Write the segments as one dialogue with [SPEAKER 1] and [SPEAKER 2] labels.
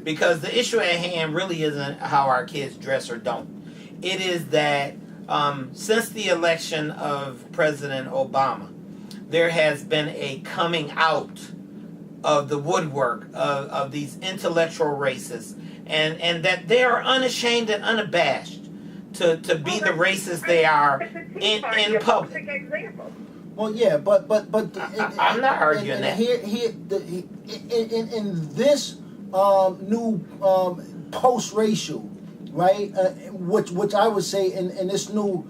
[SPEAKER 1] Because the issue at hand really isn't how our kids dress or don't. It is that since the election of President Obama, there has been a coming out of the woodwork of these intellectual racists, and that they are unashamed and unabashed to be the racists they are in public.
[SPEAKER 2] Well, yeah, but
[SPEAKER 1] I'm not arguing that.
[SPEAKER 2] In this new post-racial, right? Which I would say in this new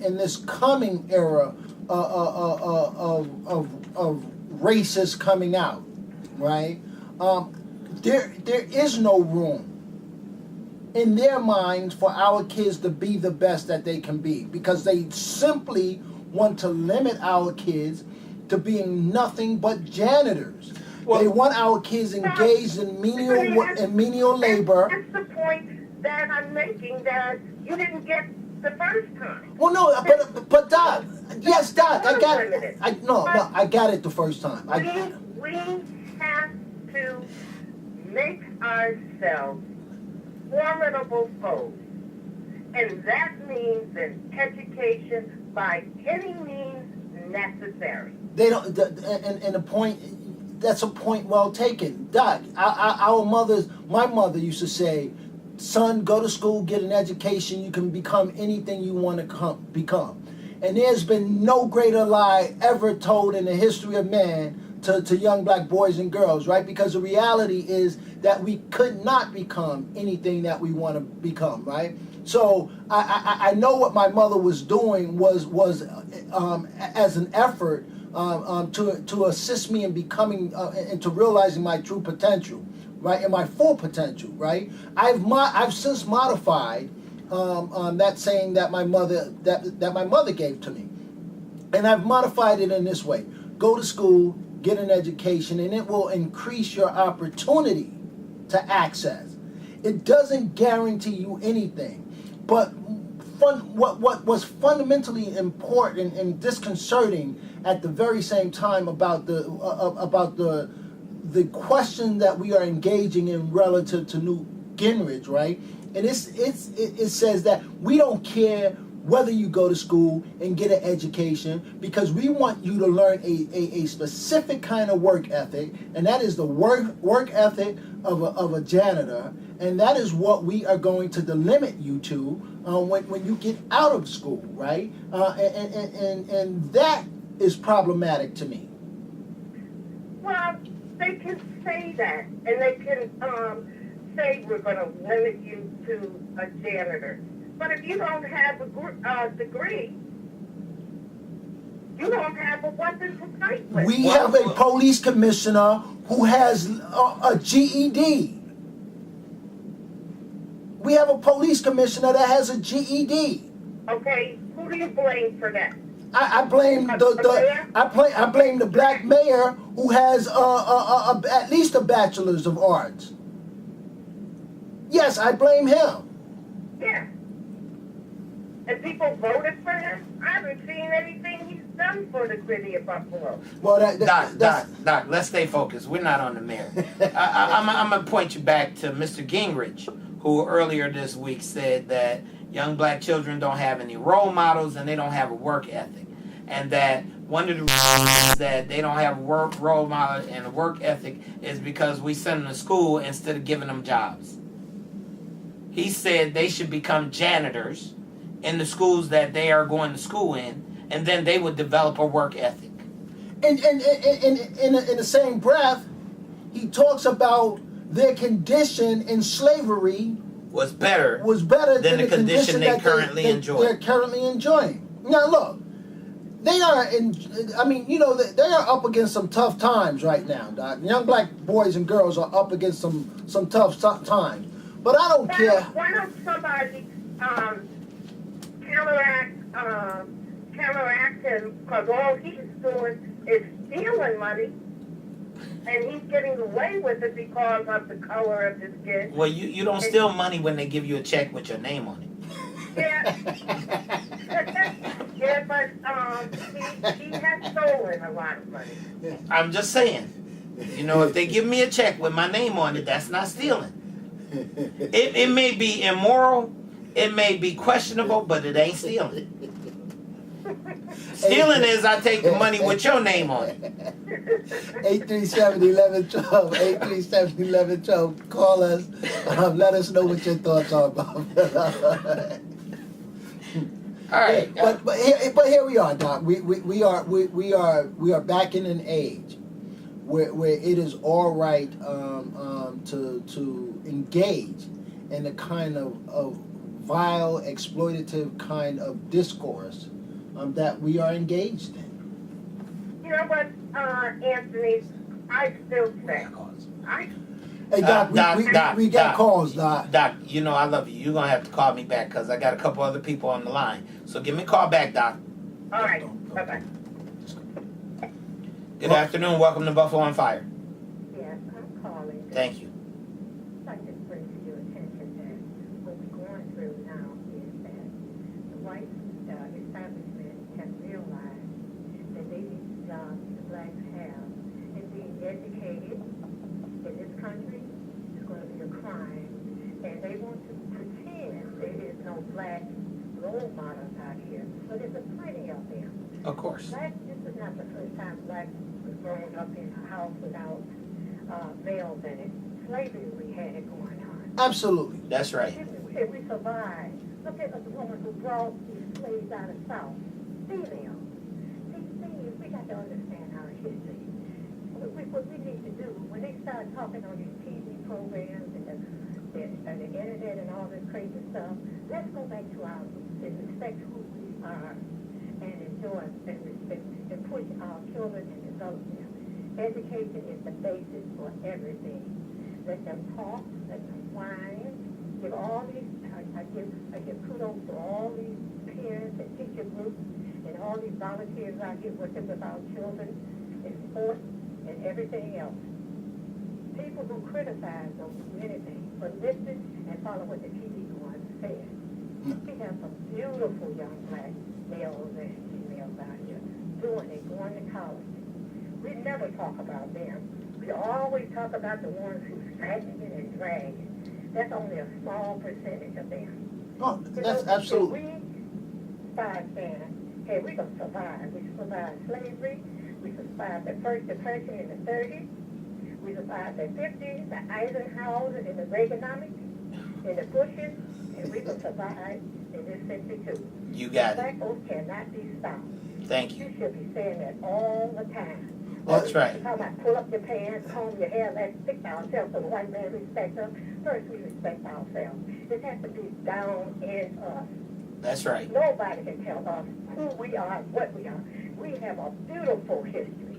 [SPEAKER 2] in this coming era of racists coming out, right? There is no room in their minds for our kids to be the best that they can be, because they simply want to limit our kids to being nothing but janitors. Well, they want our kids engaged in menial labor.
[SPEAKER 3] That's the point that I'm making, that you didn't get the first time.
[SPEAKER 2] Well, no, but Doc, yes, Doc, I got it. I got it the first time.
[SPEAKER 3] We have to make ourselves formidable foes, and that means an education by any means necessary.
[SPEAKER 2] They don't, and the point. That's a point well taken, Doc. My mother used to say, "Son, go to school, get an education. You can become anything you want to become." And there's been no greater lie ever told in the history of man to young black boys and girls, right? Because the reality is that we could not become anything that we want to become, right? So I know what my mother was doing was as an effort to assist me in becoming into realizing my true potential, right, and my full potential, right. I've since modified that saying that my mother gave to me, and I've modified it in this way: go to school, get an education, and it will increase your opportunity to access. It doesn't guarantee you anything, but what was fundamentally important and disconcerting at the very same time about the question that we are engaging in relative to Newt Gingrich, right? And it says that we don't care whether you go to school and get an education, because we want you to learn a specific kind of work ethic, and that is the work ethic of a janitor, and that is what we are going to delimit you to when you get out of school, right? And that is problematic to me.
[SPEAKER 3] Well, they can say that, and they can say we're going to limit you to a janitor. But if you don't have a degree, you don't have a weapon to fight with.
[SPEAKER 2] We have a police commissioner who has a GED. We have a police commissioner that has a GED.
[SPEAKER 3] Okay, who do you blame for that?
[SPEAKER 2] I blame the black mayor who has at least a bachelor's of arts. Yes, I blame him.
[SPEAKER 3] Yeah. And people voted for him? I haven't seen anything he's done for the city of Buffalo.
[SPEAKER 2] Well,
[SPEAKER 1] Doc, let's stay focused. We're not on the mayor. I'm going to point you back to Mr. Gingrich, who earlier this week said that young black children don't have any role models and they don't have a work ethic. And that one of the reasons that they don't have a role model and a work ethic is because we send them to school instead of giving them jobs. He said they should become janitors in the schools that they are going to school in, and then they would develop a work ethic.
[SPEAKER 2] And in the same breath, he talks about their condition in slavery
[SPEAKER 1] was better
[SPEAKER 2] than
[SPEAKER 1] the condition they currently enjoy.
[SPEAKER 2] They're currently enjoying. Now look, they are they are up against some tough times right now, Doc. Young black boys and girls are up against some tough times. But I don't care.
[SPEAKER 3] Why don't somebody counteract him, because all he's doing is stealing money, and he's getting away with it because of the color of his skin.
[SPEAKER 1] Well, you don't steal money when they give you a check with your name on it.
[SPEAKER 3] Yeah. Yeah, but he has stolen a lot of money.
[SPEAKER 1] I'm just saying. You know, if they give me a check with my name on it, that's not stealing. It may be immoral, it may be questionable, but it ain't stealing. Stealing is I take the money with your name on it.
[SPEAKER 2] 837-1112. 837-1112. Call us. Let us know what your thoughts are about it.
[SPEAKER 1] All right.
[SPEAKER 2] But here we are, Doc. We are back in an age where it is all right to engage in the kind of vile, exploitative kind of discourse that we are engaged in.
[SPEAKER 3] You know what, Anthony? I still say.
[SPEAKER 2] Hey, Doc, we got calls, Doc.
[SPEAKER 1] Doc, you know I love you. You're going to have to call me back because I got a couple other people on the line. So give me a call back, Doc.
[SPEAKER 3] All right. Bye-bye.
[SPEAKER 1] Good afternoon. Welcome to Buffalo on Fire.
[SPEAKER 3] Yes, I'm calling.
[SPEAKER 1] Thank you.
[SPEAKER 3] I'd like to bring to your attention that what we're going through now is that the white establishment has realized that they need the jobs the blacks have, and being educated in this country is going to be a crime, and they want to pretend there is no black role models out here, but there's plenty of them.
[SPEAKER 1] Of course.
[SPEAKER 3] This is not the first time blacks was growing up in a house without veils in it. Slavery, we had it going on.
[SPEAKER 2] Absolutely.
[SPEAKER 1] That's right.
[SPEAKER 3] If we survived, look at the woman who brought these slaves out of the South. Female. These things, we got to understand our history. What we need to do, when they start talking on these TV programs and the internet and all this crazy stuff, let's go back to our roots and respect who we are and enjoy and respect and push our children and develop them. Education is the basis for everything. Let them talk, let them whine, give all these, I give kudos to all these parents and teacher groups and all these volunteers out here working with our children in sports and everything else. People who criticize don't do anything but listen and follow what the TV ones say. We have some beautiful young black males and females out here doing it, going to college. We never talk about them. We always talk about the ones who's sagging and dragging. That's only a small percentage of them.
[SPEAKER 2] Oh, that's absolutely.
[SPEAKER 3] We start saying, hey, we're going to survive. We survived slavery. We survived the First Depression in the 30s. We survived the 50s, the Eisenhower and the Reaganomics, and the Bushes, and we will survive in this century too.
[SPEAKER 1] You got it.
[SPEAKER 3] Black folks cannot be stopped.
[SPEAKER 1] Thank you.
[SPEAKER 3] You should be saying that all the time.
[SPEAKER 1] That's right.
[SPEAKER 3] You're talking about pull up your pants, comb your hair, let's stick ourselves so the white man respects us. First, we respect ourselves. It has to be down in us.
[SPEAKER 1] That's right.
[SPEAKER 3] Nobody can tell us who we are, what we are. We have a beautiful history.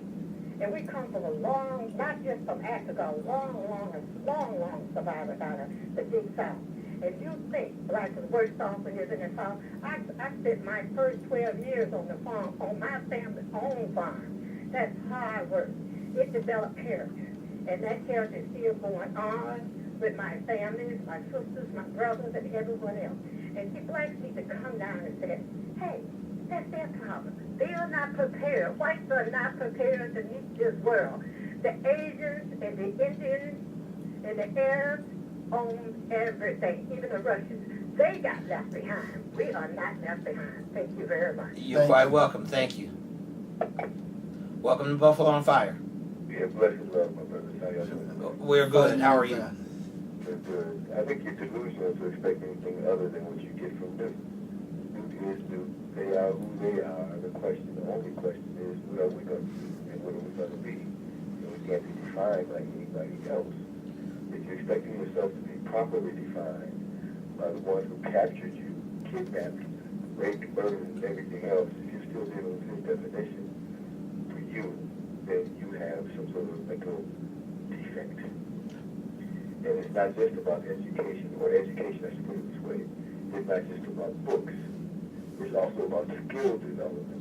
[SPEAKER 3] And we come from a long, not just from Africa, long survivors out of the Big South. If you think black is worse off than is in the South, I spent my first 12 years on the farm, on my family's own farm. That's hard work. It developed character. And that character is still going on with my families, my sisters, my brothers, and everyone else. And see, blacks need to come down and say, hey, that's their problem. They are not prepared. Whites are not prepared to meet this world. The Asians and the Indians and the Arabs own everything, even the Russians. They got left behind. We are not left behind. Thank you very much.
[SPEAKER 1] You're quite welcome. Thank you. Welcome to Buffalo on Fire.
[SPEAKER 4] Yeah, blessings, love, my brothers. How y'all doing?
[SPEAKER 1] We're good. How are you?
[SPEAKER 4] Good, good. I think you're delusional to expect anything other than what you get from Newt. Newt is Newt. They are who they are. The only question is, what are we going to do and what are we going to be? And we can't be defined like anybody else. If you're expecting yourself to be properly defined by the ones who captured you, kidnapped, raped, murdered, and everything else, if you're still dealing with his definition, for you, then you have some sort of mental defect. And it's not just about education, or education, I should put it this way. It's not just about books. It's also about skill development.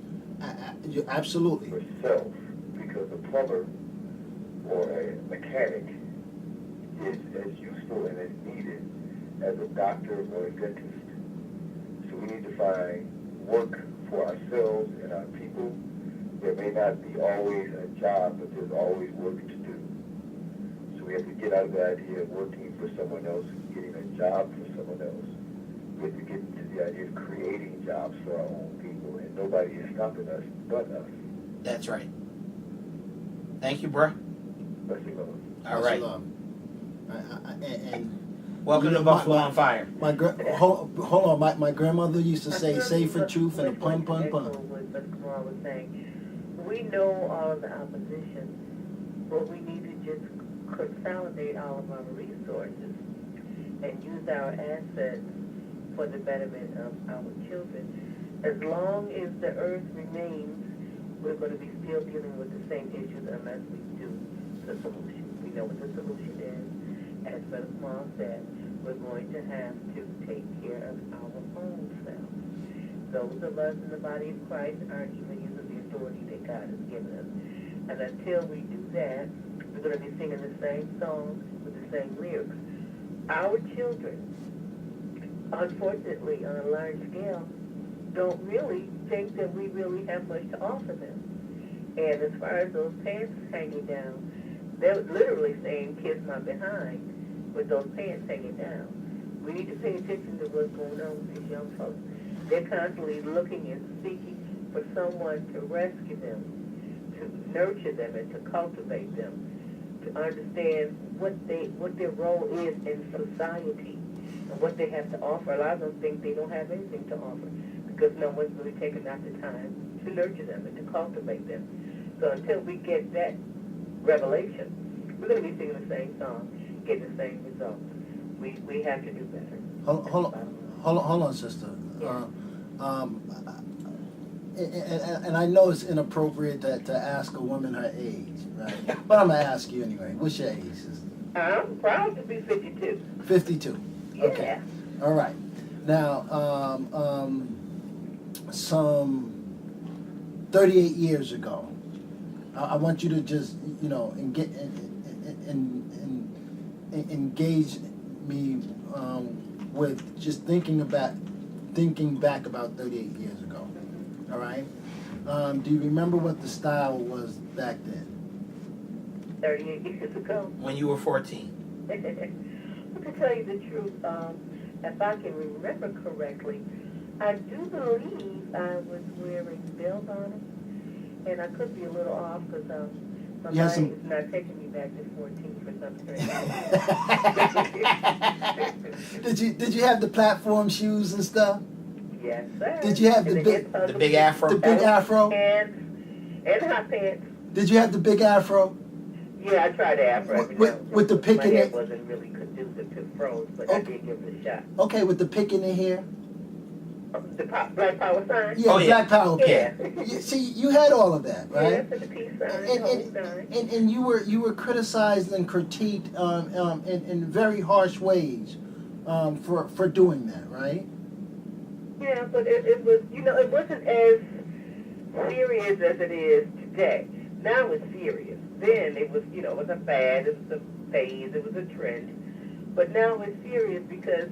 [SPEAKER 2] Absolutely.
[SPEAKER 4] For self, because a plumber or a mechanic is as useful and as needed as a doctor or a dentist. So we need to find work for ourselves and our people. There may not be always a job, but there's always work to do. We have to get out of the idea of working for someone else, getting a job for someone else. We have to get to the idea of creating jobs for our own people, and nobody is stopping us but us.
[SPEAKER 1] That's right. Thank you, bruh.
[SPEAKER 4] Blessing love.
[SPEAKER 1] All right.
[SPEAKER 2] And
[SPEAKER 1] Welcome to Buffalo on Fire.
[SPEAKER 2] Hold on. My grandmother used to say, "Say for truth and a pun, pun, pun."
[SPEAKER 5] What Kamal was saying. We know all of the opposition, but we need to just consolidate all of our resources and use our assets for the betterment of our children. As long as the earth remains, we're going to be still dealing with the same issues unless we do the solution. We know what the solution is. As Brother Kamal said, we're going to have to take care of our own selves. Those of us in the body of Christ aren't even using the authority that God has given us. And until we do that, we're going to be singing the same songs with the same lyrics. Our children, unfortunately, on a large scale, don't really think that we really have much to offer them. And as far as those pants hanging down, they're literally saying, "Kiss my behind," with those pants hanging down. We need to pay attention to what's going on with these young folks. They're constantly looking and seeking for someone to rescue them, to nurture them, and to cultivate them, to understand what their role is in society and what they have to offer. A lot of them think they don't have anything to offer because no one's really taken out the time to nurture them and to cultivate them. So until we get that revelation, we're going to be singing the same song, getting the same results. We have to do better.
[SPEAKER 2] Hold on, sister.
[SPEAKER 5] Yeah.
[SPEAKER 2] And I know it's inappropriate to ask a woman her age, right? But I'm gonna ask you anyway. What's your age, sister?
[SPEAKER 5] I'm proud to be 52.
[SPEAKER 2] 52.
[SPEAKER 5] Yeah.
[SPEAKER 2] Okay. All right. Now, some 38 years ago, I want you to just, engage me with just thinking back about 38 years ago. All right. Do you remember what the style was back then?
[SPEAKER 5] 38 years ago.
[SPEAKER 1] When you were 14.
[SPEAKER 5] To tell you the truth, if I can remember correctly, I do believe I was wearing bell-bottoms, and I could be a little off because my mind is not taking me back to 14 for some reason.
[SPEAKER 2] Did you have the platform shoes and stuff?
[SPEAKER 5] Yes, sir.
[SPEAKER 2] Did you have the
[SPEAKER 1] big afro?
[SPEAKER 2] The big afro?
[SPEAKER 5] Pants and hot pants.
[SPEAKER 2] Did you have the big afro?
[SPEAKER 5] Yeah, I tried the afro.
[SPEAKER 2] With the pick in
[SPEAKER 5] it. My hair
[SPEAKER 2] it?
[SPEAKER 5] wasn't really conducive to froze, but I did give it a shot.
[SPEAKER 2] Okay, with the pick in the hair?
[SPEAKER 5] The Black Power sign?
[SPEAKER 2] Yeah, Black Power
[SPEAKER 5] yeah.
[SPEAKER 2] See, you had all of that, right?
[SPEAKER 5] Yeah, the peace sign, the whole sign.
[SPEAKER 2] And you were criticized and critiqued in very harsh ways for doing that, right?
[SPEAKER 5] Yeah, but it was, it wasn't as serious as it is today. Now it's serious. Then it was, it was a fad, it was a phase, it was a trend. But now it's serious because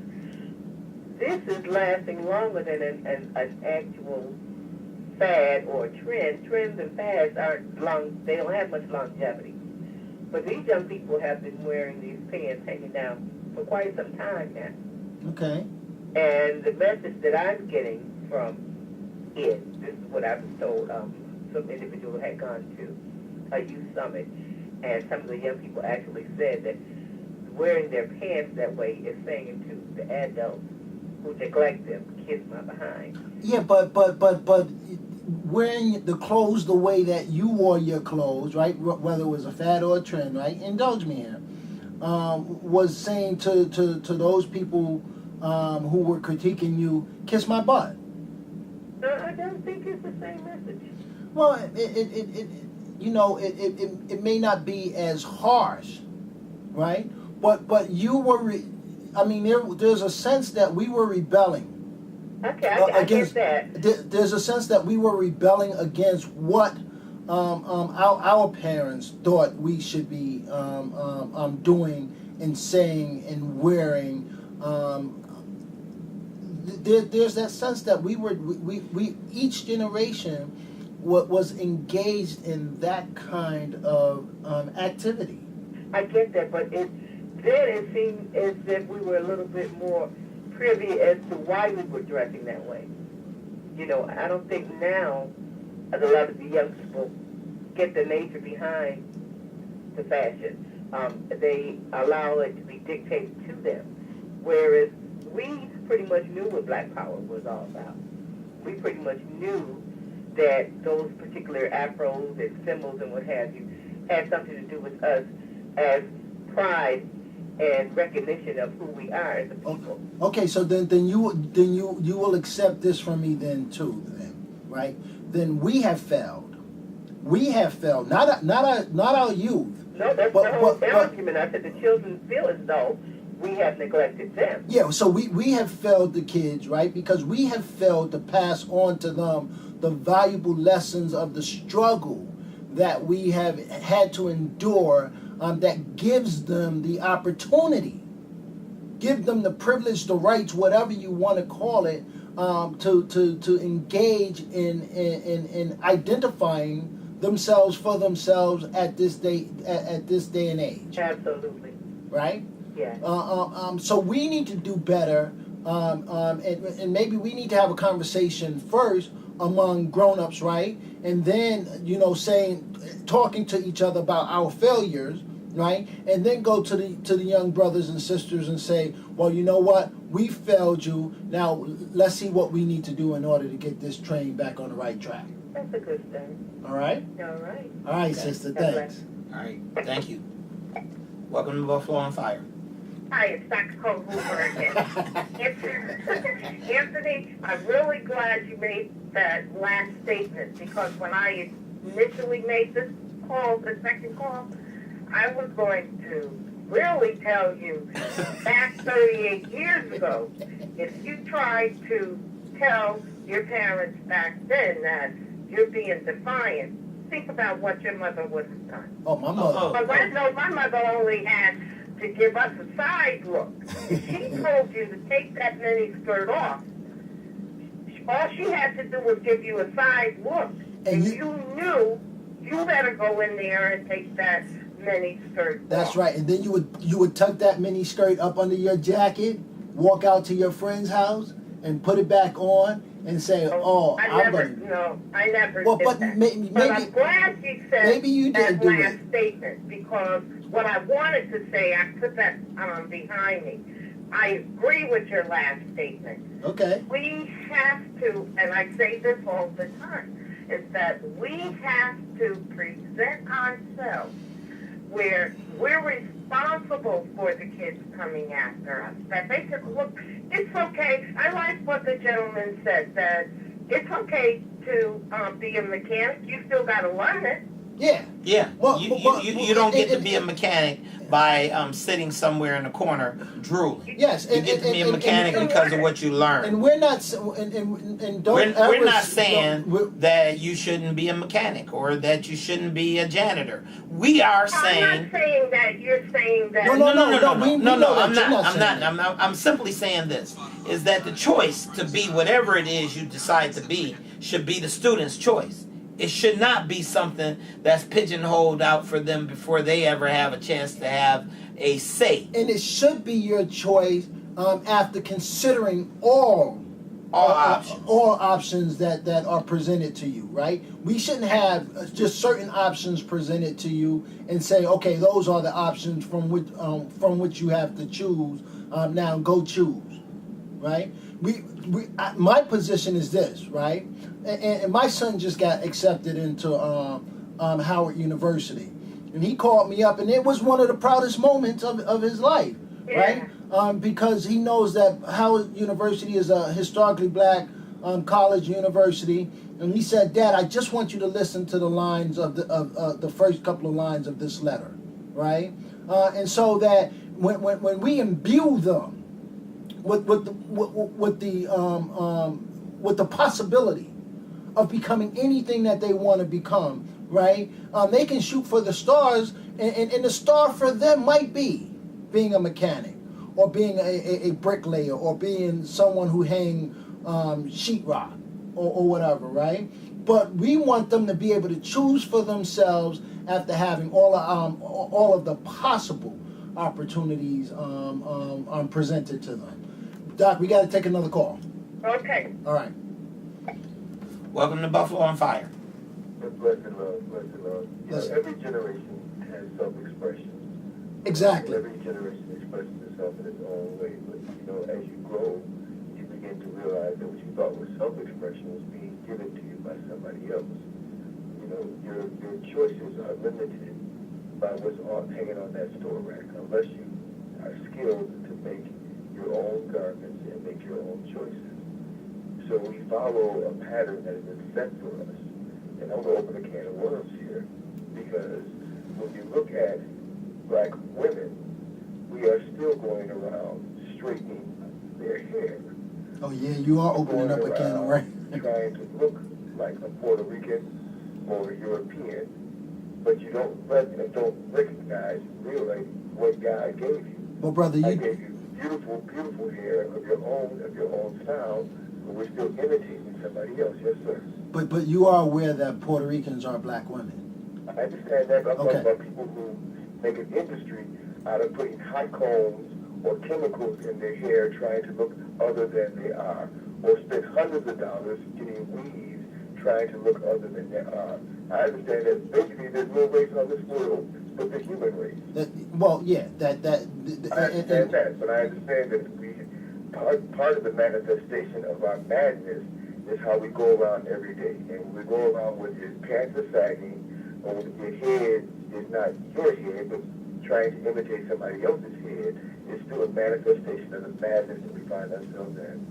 [SPEAKER 5] this is lasting longer than an actual fad or trend. Trends and fads aren't long, they don't have much longevity. But these young people have been wearing these pants hanging down for quite some time now.
[SPEAKER 2] Okay.
[SPEAKER 5] And the message that I'm getting from it, this is what I was told, some individual had gone to a youth summit, and some of the young people actually said that wearing their pants that way is saying to the adults who neglect them, "Kiss my behind."
[SPEAKER 2] Yeah, but wearing the clothes the way that you wore your clothes, right? Whether it was a fad or a trend, right? Indulge me here. Was saying to those people who were critiquing you, "Kiss my butt."
[SPEAKER 5] I don't think it's the same message.
[SPEAKER 2] Well, it may not be as harsh, right? But you were, there's a sense that we were rebelling.
[SPEAKER 5] Okay, I get that.
[SPEAKER 2] There's a sense that we were rebelling against what our parents thought we should be doing and saying and wearing. There's that sense that we each generation was engaged in that kind of activity.
[SPEAKER 5] I get that, but then it seemed as if we were a little bit more privy as to why we were dressing that way. You know, I don't think now a lot of the young people get the nature behind the fashion. They allow it to be dictated to them, whereas we pretty much knew what Black Power was all about. We pretty much knew that those particular afros and symbols and what have you had something to do with us as pride and recognition of who we are as a people.
[SPEAKER 2] Okay, so then you will accept this from me then too, right? Then we have failed. We have failed. Not our youth.
[SPEAKER 5] No, that's the whole argument. I said the children feel as though we have neglected them.
[SPEAKER 2] Yeah, so we have failed the kids, right? Because we have failed to pass on to them the valuable lessons of the struggle that we have had to endure, that gives them the opportunity, give them the privilege, the rights, whatever you want to call it, to engage in identifying themselves for themselves at this day and age.
[SPEAKER 5] Absolutely.
[SPEAKER 2] Right?
[SPEAKER 5] Yeah.
[SPEAKER 2] So we need to do better, and maybe we need to have a conversation first among grown-ups, right? And then, talking to each other about our failures, right? And then go to the young brothers and sisters and say, well, you know what? We failed you. Now let's see what we need to do in order to get this train back on the right track.
[SPEAKER 5] That's a good thing.
[SPEAKER 2] All right?
[SPEAKER 5] All right.
[SPEAKER 2] All right,
[SPEAKER 1] Okay.
[SPEAKER 2] sister.
[SPEAKER 5] God
[SPEAKER 2] Thanks.
[SPEAKER 1] All right, thank you. Welcome to Buffalo on Fire.
[SPEAKER 3] Hi, it's Dr. Cole Hoover again. Anthony, I'm really glad you made that last statement, because when I initially made this call, the second call, I was going to really tell you back 38 years ago, if you tried to tell your parents back then that you're being defiant, think about what your mother would have done.
[SPEAKER 2] Oh, my mother.
[SPEAKER 3] Because I know my mother only had to give us a side look. If she told you to take that mini skirt off, all she had to do was give you a side look. And you knew you better go in there and take that mini skirt off.
[SPEAKER 2] That's right. And then you would tuck that mini skirt up under your jacket, walk out to your friend's house, and put it back on and say,
[SPEAKER 3] I never
[SPEAKER 2] Well,
[SPEAKER 3] did
[SPEAKER 2] but
[SPEAKER 3] that.
[SPEAKER 2] maybe
[SPEAKER 3] But I'm glad you said
[SPEAKER 2] maybe you did
[SPEAKER 3] that
[SPEAKER 2] do
[SPEAKER 3] last
[SPEAKER 2] it.
[SPEAKER 3] statement, because what I wanted to say, I put that behind me. I agree with your last statement.
[SPEAKER 2] Okay.
[SPEAKER 3] We have to, and I say this all the time, is that we have to present ourselves where we're responsible for the kids coming after us. That they could look, it's okay. I like what the gentleman said, that it's okay to be a mechanic. You still got to learn it.
[SPEAKER 2] Yeah.
[SPEAKER 1] Yeah,
[SPEAKER 2] Well,
[SPEAKER 1] you don't get to be a mechanic by sitting somewhere in the corner drooling.
[SPEAKER 2] Yes.
[SPEAKER 1] You get to be a mechanic because of what you learn.
[SPEAKER 2] And we're not, and don't
[SPEAKER 1] We're not saying that you shouldn't be a mechanic or that you shouldn't be a janitor. We are saying.
[SPEAKER 3] I'm not saying that. You're saying that.
[SPEAKER 1] No. I'm simply saying this: is that the choice to be whatever it is you decide to be should be the student's choice. It should not be something that's pigeonholed out for them before they ever have a chance to have a say.
[SPEAKER 2] And it should be your choice after considering all options that are presented to you, right? We shouldn't have just certain options presented to you and say, okay, those are the options from which you have to choose. Now go choose, right? My position is this, right? And my son just got accepted into Howard University, and he called me up, and it was one of the proudest moments of his life, right? Because he knows that Howard University is a historically black college university, and he said, "Dad, I just want you to listen to the lines of the first couple of lines of this letter, right?" And so that when we imbue them with the possibility of becoming anything that they want to become, right? They can shoot for the stars, and the star for them might be being a mechanic, or being a bricklayer, or being someone who hang sheetrock, or whatever, right? But we want them to be able to choose for themselves after having all of the possible opportunities presented to them. Doc, we got to take another call.
[SPEAKER 3] Okay.
[SPEAKER 2] All right.
[SPEAKER 1] Welcome to Buffalo on Fire.
[SPEAKER 4] Blessed love, blessed love. You know,
[SPEAKER 2] Listen.
[SPEAKER 4] every generation has self-expression.
[SPEAKER 2] Exactly.
[SPEAKER 4] Every generation expresses itself in its own way. But, you know, as you grow, you begin to realize that what you thought was self-expression was being given to you by somebody else. You know, your choices are limited by what's hanging on that store rack, unless you are skilled to make your own garments and make your own choices. So we follow a pattern that has been set for us. And I'm going to open a can of worms here, because when you look at black women, we are still going around straightening their hair.
[SPEAKER 2] Oh yeah, you are opening up a can of worms.
[SPEAKER 4] Trying to look like a Puerto Rican or European, but you don't recognize really what God gave you.
[SPEAKER 2] Well, brother,
[SPEAKER 4] I
[SPEAKER 2] you
[SPEAKER 4] gave you beautiful, beautiful hair of your own style, but we're still imitating somebody else. Yes, sir.
[SPEAKER 2] but you are aware that Puerto Ricans are black women.
[SPEAKER 4] I understand that, but I'm
[SPEAKER 2] Okay.
[SPEAKER 4] talking about people who make an industry out of putting hot combs or chemicals in their hair, trying to look other than they are, or spend hundreds of dollars getting weaves trying to look other than they are. I understand that basically there's no race on this world but the human race.
[SPEAKER 2] Well, yeah,
[SPEAKER 4] I understand that, but I understand that part of the manifestation of our madness is how we go around every day. And we go around with your pants are sagging, or your head is not your head, but trying to imitate somebody else's head. It's still a manifestation of the madness that we find ourselves in.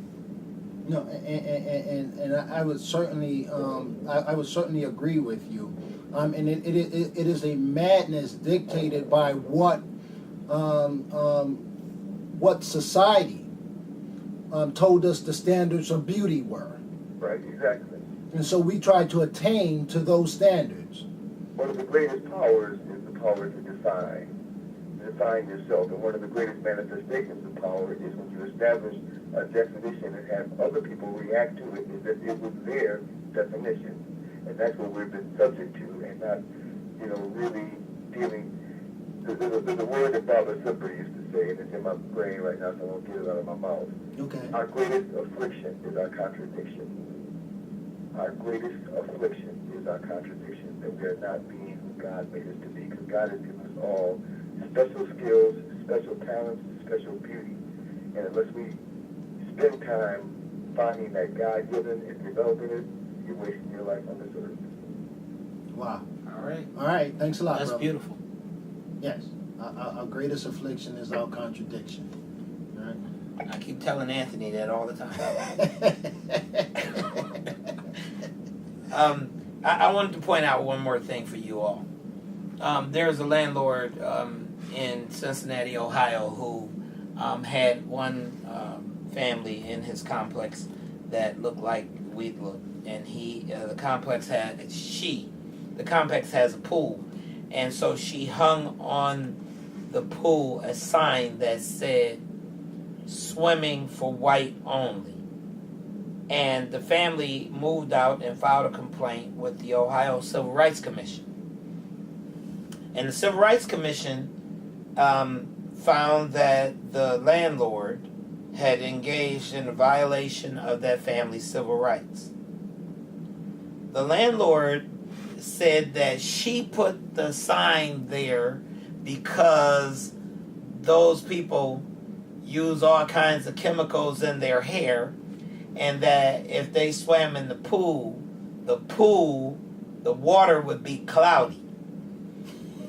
[SPEAKER 2] No, and I would certainly I would certainly agree with you. And it is a madness dictated by what society told us the standards of beauty were.
[SPEAKER 4] Right, exactly.
[SPEAKER 2] And so we try to attain to those standards.
[SPEAKER 4] One of the greatest powers is the power to define yourself. And one of the greatest manifestations of power is when you establish a definition and have other people react to it as if it was their definition. And that's what we've been subject to, and not, really dealing. There's a word that Barbara Slipper used to say, and it's in my brain right now, so I won't get it out of my mouth.
[SPEAKER 2] Okay.
[SPEAKER 4] Our greatest affliction is our contradiction. Our greatest affliction is our contradiction, that we are not being who God made us to be, because God has given us all special skills, special talents, special beauty. And unless we spend time finding that God-given and developing it, you're wasting your life on this earth.
[SPEAKER 2] Wow.
[SPEAKER 1] All
[SPEAKER 2] right. Thanks a lot,
[SPEAKER 1] That's
[SPEAKER 2] brother.
[SPEAKER 1] beautiful.
[SPEAKER 2] Yes. Our greatest affliction is our contradiction. Right?
[SPEAKER 1] I keep telling Anthony that all the time. I wanted to point out one more thing for you all. There's a landlord in Cincinnati, Ohio, who had one family in his complex that looked like we'd look, and the complex has a pool, and so she hung on the pool a sign that said "Swimming for white only." And the family moved out and filed a complaint with the Ohio Civil Rights Commission. And the Civil Rights Commission found that the landlord had engaged in a violation of that family's civil rights. The landlord said that she put the sign there because those people use all kinds of chemicals in their hair, and that if they swam in the pool, the water would be cloudy.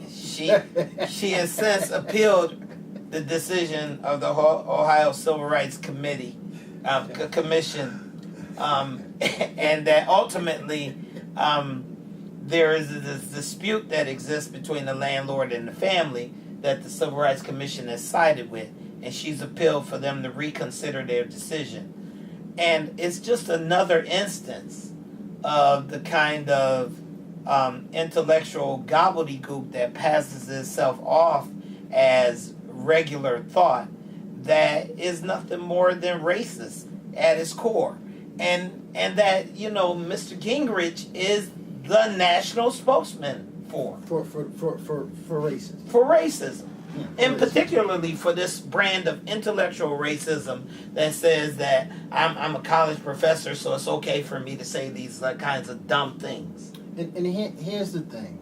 [SPEAKER 1] She has since appealed the decision of the Ohio Civil Rights Commission, and that ultimately there is this dispute that exists between the landlord and the family that the Civil Rights Commission has sided with, and she's appealed for them to reconsider their decision. And it's just another instance of the kind of intellectual gobbledygook that passes itself off as regular thought that is nothing more than racist at its core. And that, Mr. Gingrich is the national spokesman for
[SPEAKER 2] racism.
[SPEAKER 1] for racism.
[SPEAKER 2] Yeah,
[SPEAKER 1] And
[SPEAKER 2] racism.
[SPEAKER 1] particularly for this brand of intellectual racism that says that I'm a college professor, so it's okay for me to say these kinds of dumb things.
[SPEAKER 2] And here's the thing,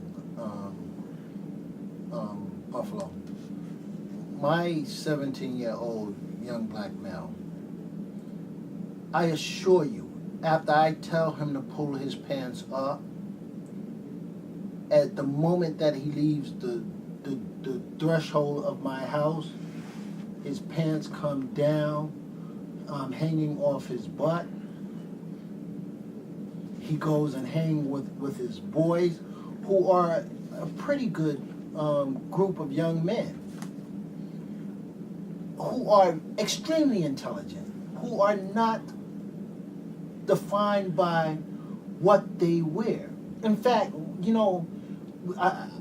[SPEAKER 2] Buffalo. My 17-year-old young black male, I assure you, after I tell him to pull his pants up, at the moment that he leaves the threshold of my house, his pants come down, hanging off his butt. He goes and hangs with his boys, who are a pretty good group of young men, who are extremely intelligent, who are not defined by what they wear. In fact, you know,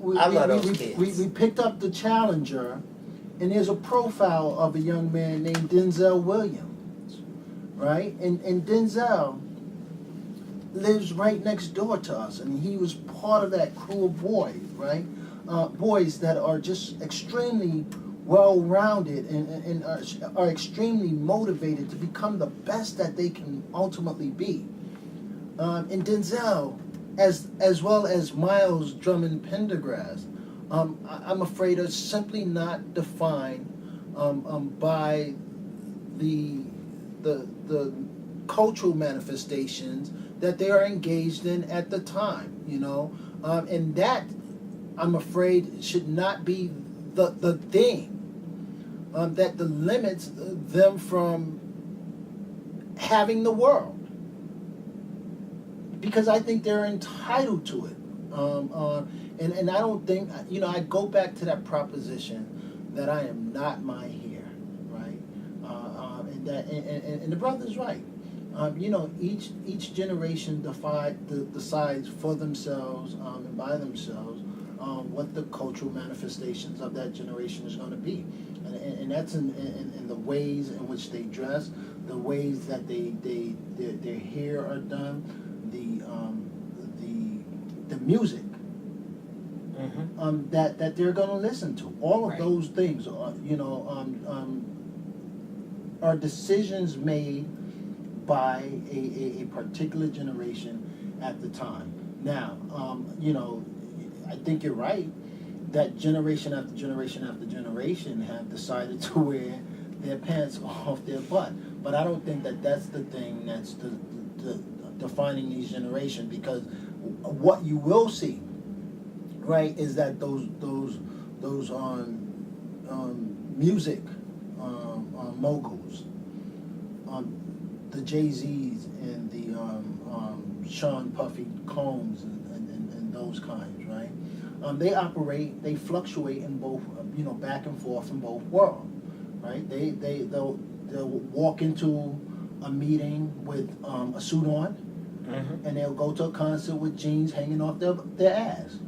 [SPEAKER 2] we picked up the Challenger, and there's a profile of a young man named Denzel Williams, right? And Denzel lives right next door to us, and he was part of that crew of boys, right? Boys that are just extremely well-rounded and are extremely motivated to become the best that they can ultimately be. And Denzel, as well as Miles Drummond Pendergrass, I'm afraid are simply not defined by the cultural manifestations that they are engaged in at the time, you know, and that, I'm afraid, should not be the thing that limits them from having the world, because I think they're entitled to it, and I don't think, you know, I go back to that proposition that I am not my hair, right, and that and the brother's right. You know, each generation decides for themselves and by themselves what the cultural manifestations of that generation is going to be, and that's in the ways in which they dress, the ways that their hair are done, the music that they're going to listen to. All of those things are, you know, are decisions made by a particular generation at the time. Now, you know, I think you're right that generation after generation after generation have decided to wear their pants off their butt. But I don't think that that's the thing that's the defining these generations, because what you will see, right, is that those music moguls, the Jay-Z's and the Sean Puffy Combs and those kinds, right? They fluctuate in both, you know, back and forth in both worlds, right? They'll walk into a meeting with a suit on, and they'll go to a concert with jeans hanging off their ass,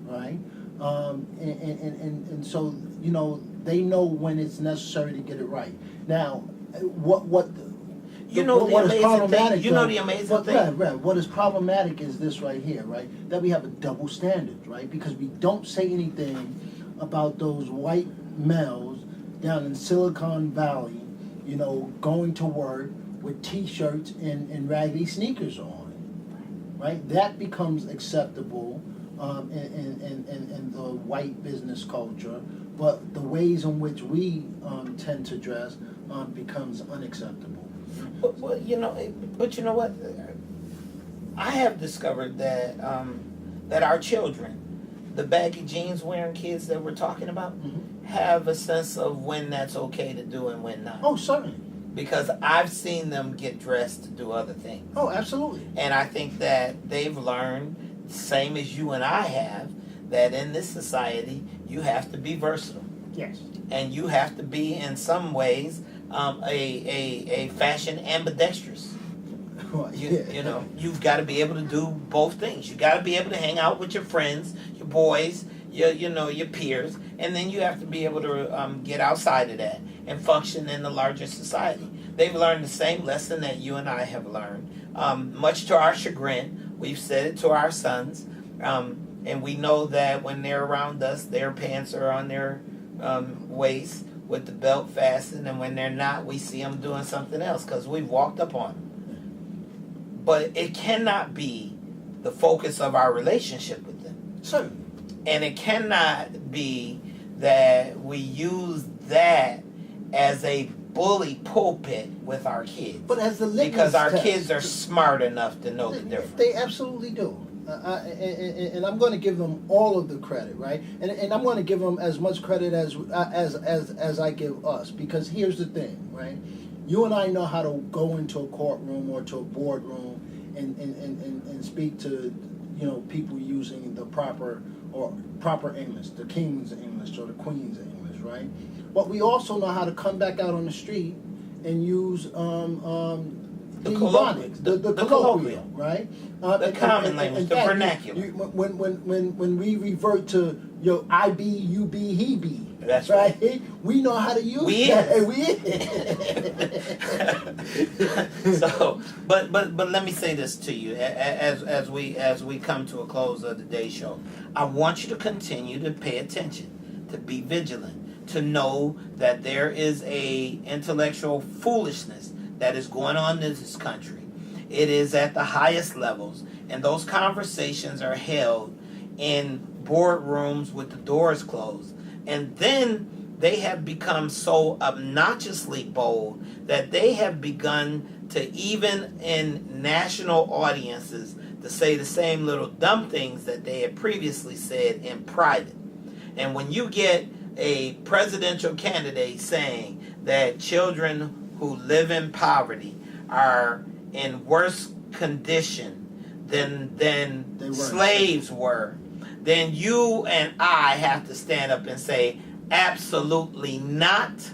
[SPEAKER 2] right? And so, you know, they know when it's necessary to get it right. Now, what
[SPEAKER 1] You know
[SPEAKER 2] what
[SPEAKER 1] the
[SPEAKER 2] is
[SPEAKER 1] amazing
[SPEAKER 2] problematic,
[SPEAKER 1] thing. You know the amazing thing.
[SPEAKER 2] Right. What is problematic is this right here, right? That we have a double standard, right? Because we don't say anything about those white males down in Silicon Valley, you know, going to work with T-shirts and raggedy sneakers on, right? That becomes acceptable in the white business culture, but the ways in which we tend to dress becomes unacceptable.
[SPEAKER 1] But you know what? I have discovered that that our children, the baggy jeans wearing kids that we're talking about, have a sense of when that's okay to do and when not.
[SPEAKER 2] Oh, certainly.
[SPEAKER 1] Because I've seen them get dressed to do other things.
[SPEAKER 2] Oh, absolutely.
[SPEAKER 1] And I think that they've learned, same as you and I have, that in this society you have to be versatile.
[SPEAKER 2] Yes.
[SPEAKER 1] And you have to be, in some ways, a fashion ambidextrous. You know, you've got to be able to do both things. You got to be able to hang out with your friends, your boys, your peers, and then you have to be able to get outside of that and function in the larger society. They've learned the same lesson that you and I have learned, much to our chagrin. We've said it to our sons, and And we know that when they're around us, their pants are on their waist with the belt fastened, and when they're not, we see them doing something else because we've walked up on them. But it cannot be the focus of our relationship with them.
[SPEAKER 2] Certainly.
[SPEAKER 1] And it cannot be that we use that as a bully pulpit with our kids.
[SPEAKER 2] But as the litmus
[SPEAKER 1] because our
[SPEAKER 2] test,
[SPEAKER 1] kids are smart enough to know the difference.
[SPEAKER 2] They absolutely do. And I'm going to give them all of the credit, right? And I'm going to give them as much credit as I give us, because here's the thing, right? You and I know how to go into a courtroom or to a boardroom and speak to, people using the proper English, the King's English or the Queen's English, right? But we also know how to come back out on the street and use the
[SPEAKER 1] colloquial,
[SPEAKER 2] the colloquial, right?
[SPEAKER 1] The common language, the vernacular.
[SPEAKER 2] When we revert to I be, you be, he be.
[SPEAKER 1] That's
[SPEAKER 2] right. We know how to use that.
[SPEAKER 1] So, but let me say this to you as we come to a close of the day show. I want you to continue to pay attention, to be vigilant, to know that there is a intellectual foolishness that is going on in this country. It is at the highest levels, and those conversations are held in boardrooms with the doors closed. And then they have become so obnoxiously bold that they have begun to, even in national audiences, to say the same little dumb things that they had previously said in private. And when you get a presidential candidate saying that children who live in poverty are in worse condition than slaves were, then you and I have to stand up and say, absolutely not.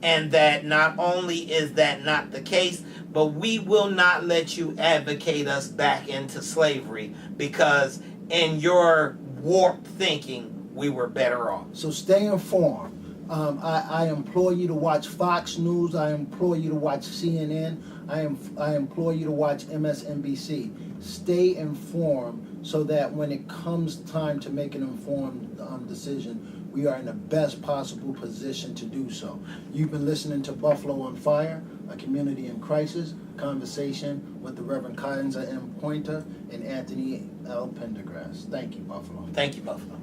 [SPEAKER 1] And that not only is that not the case, but we will not let you advocate us back into slavery, because in your warped thinking, we were better off.
[SPEAKER 2] So stay informed. I implore you to watch Fox News. I implore you to watch CNN. I implore you to watch MSNBC. Stay informed so that when it comes time to make an informed decision, we are in the best possible position to do so. You've been listening to Buffalo on Fire, a community in crisis, conversation with the Reverend Kinzer M. Pointer and Anthony L. Pendergrass. Thank you, Buffalo.
[SPEAKER 1] Thank you, Buffalo.